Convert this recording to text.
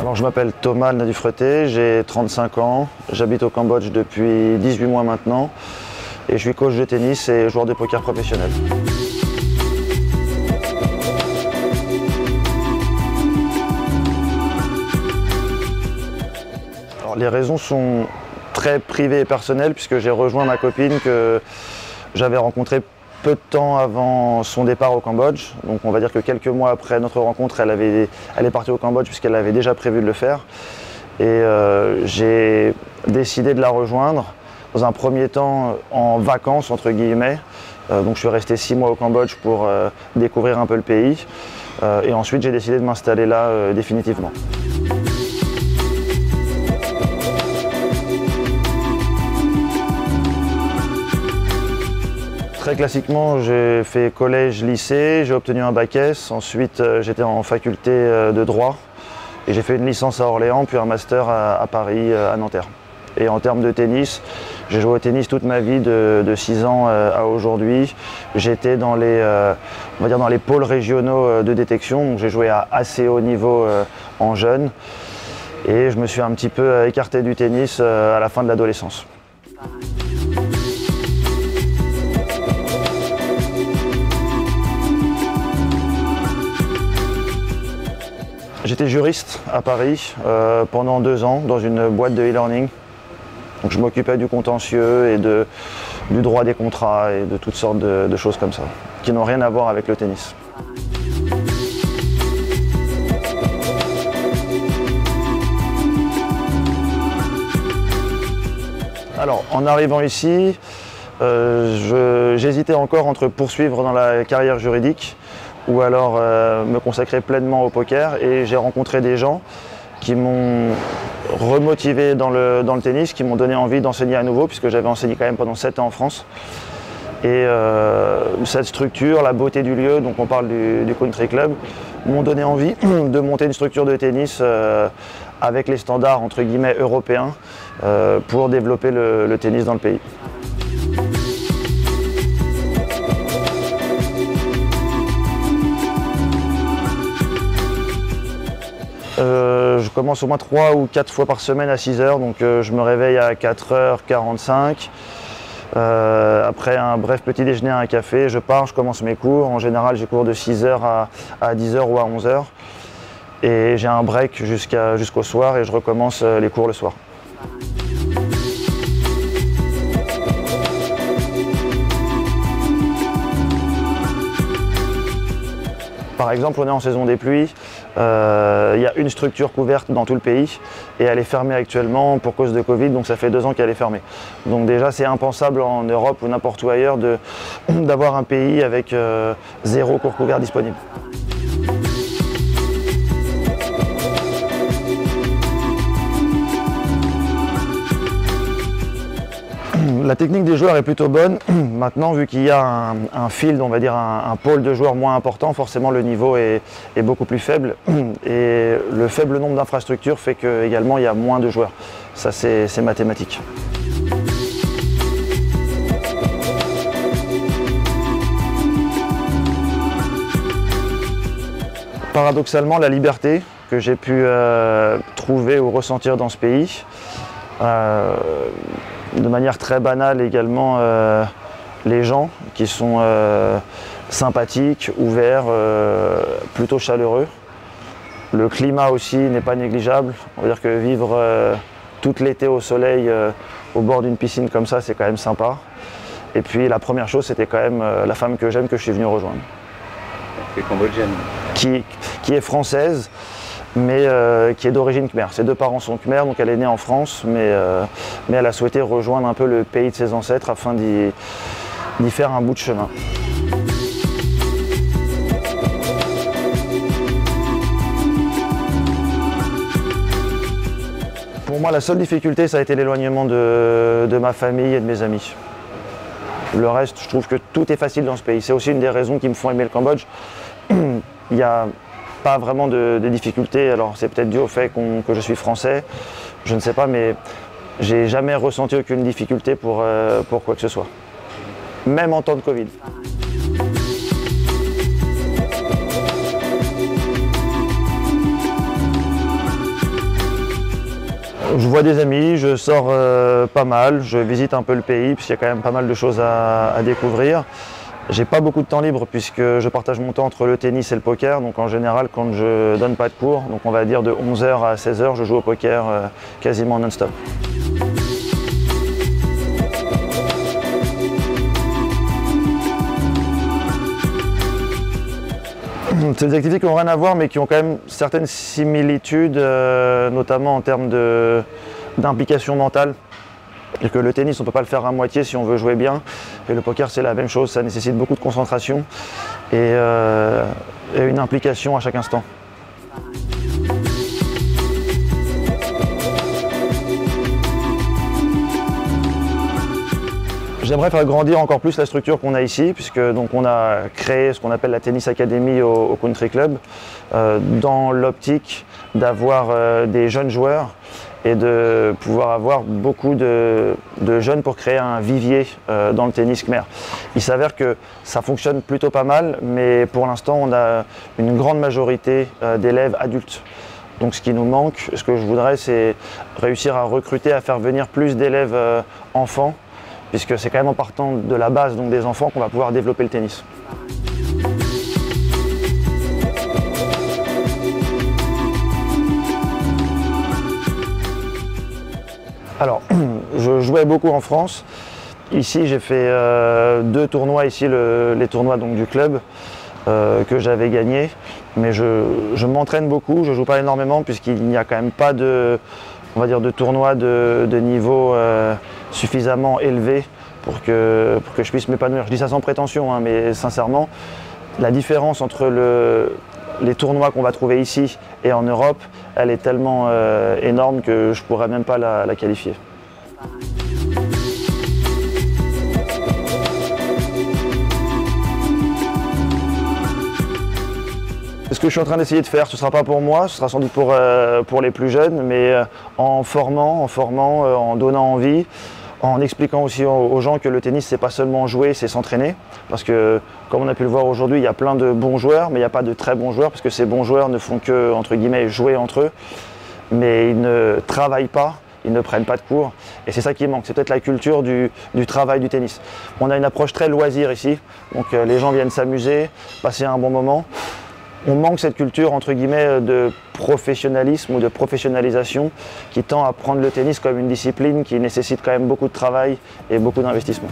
Alors, je m'appelle Thomas Nadufreté, j'ai 35 ans, j'habite au Cambodge depuis 18 mois maintenant et je suis coach de tennis et joueur de poker professionnel. Alors, les raisons sont très privées et personnelles puisque j'ai rejoint ma copine que j'avais rencontrée peu de temps avant son départ au Cambodge. Donc on va dire que quelques mois après notre rencontre, elle est partie au Cambodge puisqu'elle avait déjà prévu de le faire. Et j'ai décidé de la rejoindre dans un premier temps en vacances entre guillemets. Donc je suis resté 6 mois au Cambodge pour découvrir un peu le pays. Et ensuite j'ai décidé de m'installer là définitivement. Très classiquement, j'ai fait collège, lycée, j'ai obtenu un bac S, ensuite j'étais en faculté de droit et j'ai fait une licence à Orléans puis un master à Paris, à Nanterre. Et en termes de tennis, j'ai joué au tennis toute ma vie de 6 ans à aujourd'hui. J'étais dans les, on va dire dans les pôles régionaux de détection, donc j'ai joué à assez haut niveau en jeune et je me suis un petit peu écarté du tennis à la fin de l'adolescence. J'étais juriste à Paris pendant 2 ans dans une boîte de e-learning. Donc je m'occupais du contentieux et du droit des contrats et de toutes sortes de choses comme ça, qui n'ont rien à voir avec le tennis. Alors en arrivant ici, j'hésitais encore entre poursuivre dans la carrière juridique ou alors me consacrer pleinement au poker et j'ai rencontré des gens qui m'ont remotivé dans le tennis, qui m'ont donné envie d'enseigner à nouveau puisque j'avais enseigné quand même pendant 7 ans en France. Et cette structure, la beauté du lieu, donc on parle du country club, m'ont donné envie de monter une structure de tennis avec les standards entre guillemets européens pour développer le tennis dans le pays. Je commence au moins 3 ou 4 fois par semaine à 6 h, donc je me réveille à 4h45. Après un bref petit déjeuner, un café, je pars, je commence mes cours. En général, j'ai cours de 6 h à 10 h ou à 11 h. Et j'ai un break jusqu'au soir et je recommence les cours le soir. Par exemple, on est en saison des pluies, il y a une structure couverte dans tout le pays et elle est fermée actuellement pour cause de Covid, donc ça fait 2 ans qu'elle est fermée. Donc déjà c'est impensable en Europe ou n'importe où ailleurs d'avoir un pays avec 0 cours couvert disponible. La technique des joueurs est plutôt bonne. Maintenant, vu qu'il y a un field, on va dire un pôle de joueurs moins important, forcément le niveau est beaucoup plus faible. Et le faible nombre d'infrastructures fait qu'également il y a moins de joueurs. Ça, c'est mathématique. Paradoxalement, la liberté que j'ai pu trouver ou ressentir dans ce pays, de manière très banale également, les gens qui sont sympathiques, ouverts, plutôt chaleureux. Le climat aussi n'est pas négligeable. On va dire que vivre tout l'été au soleil au bord d'une piscine comme ça, c'est quand même sympa. Et puis la première chose, c'était quand même la femme que j'aime que je suis venu rejoindre. Qui est cambodgienne. Qui est française, mais qui est d'origine khmer. Ses 2 parents sont khmer, donc elle est née en France, mais elle a souhaité rejoindre un peu le pays de ses ancêtres afin d'y faire un bout de chemin. Pour Pour moi, la seule difficulté, ça a été l'éloignement de ma famille et de mes amis. Le reste, je trouve que tout est facile dans ce pays. C'est aussi une des raisons qui me font aimer le Cambodge. Il n'y a pas vraiment de difficultés. Alors c'est peut-être dû au fait que je suis français, je ne sais pas, mais j'ai jamais ressenti aucune difficulté pour quoi que ce soit. Même en temps de Covid. Je vois des amis, je sors pas mal, je visite un peu le pays puisqu'il y a quand même pas mal de choses à découvrir. J'ai pas beaucoup de temps libre puisque je partage mon temps entre le tennis et le poker, donc en général quand je donne pas de cours, donc on va dire de 11h à 16h, je joue au poker quasiment non-stop. C'est des activités qui n'ont rien à voir mais qui ont quand même certaines similitudes, notamment en termes d'implication mentale. Et que le tennis, on ne peut pas le faire à moitié si on veut jouer bien. Et le poker, c'est la même chose, ça nécessite beaucoup de concentration et une implication à chaque instant. J'aimerais faire grandir encore plus la structure qu'on a ici, puisque donc on a créé ce qu'on appelle la Tennis Academy au Country Club, dans l'optique d'avoir des jeunes joueurs et de pouvoir avoir beaucoup de jeunes pour créer un vivier dans le tennis khmer. Il s'avère que ça fonctionne plutôt pas mal, mais pour l'instant on a une grande majorité d'élèves adultes. Donc ce qui nous manque, ce que je voudrais, c'est réussir à recruter, à faire venir plus d'élèves enfants, puisque c'est quand même en partant de la base, donc des enfants, qu'on va pouvoir développer le tennis. Alors, je jouais beaucoup en France. Ici, j'ai fait 2 tournois, ici les tournois donc, du club que j'avais gagnés. Mais je m'entraîne beaucoup, je ne joue pas énormément puisqu'il n'y a quand même pas on va dire, de tournoi de niveau suffisamment élevé pour que je puisse m'épanouir. Je dis ça sans prétention, hein, mais sincèrement, la différence entre les tournois qu'on va trouver ici et en Europe, elle est tellement énorme que je ne pourrais même pas la qualifier. Ce que je suis en train d'essayer de faire, ce ne sera pas pour moi, ce sera sans doute pour les plus jeunes, mais en formant, en donnant envie, en expliquant aussi aux gens que le tennis, c'est pas seulement jouer, c'est s'entraîner. Parce que, comme on a pu le voir aujourd'hui, il y a plein de bons joueurs, mais il n'y a pas de très bons joueurs, parce que ces bons joueurs ne font que, entre guillemets, jouer entre eux, mais ils ne travaillent pas, ils ne prennent pas de cours. Et c'est ça qui manque, c'est peut-être la culture du travail du tennis. On a une approche très loisir ici, donc les gens viennent s'amuser, passer un bon moment. On manque cette culture, entre guillemets, de professionnalisme ou de professionnalisation qui tend à prendre le tennis comme une discipline qui nécessite quand même beaucoup de travail et beaucoup d'investissement.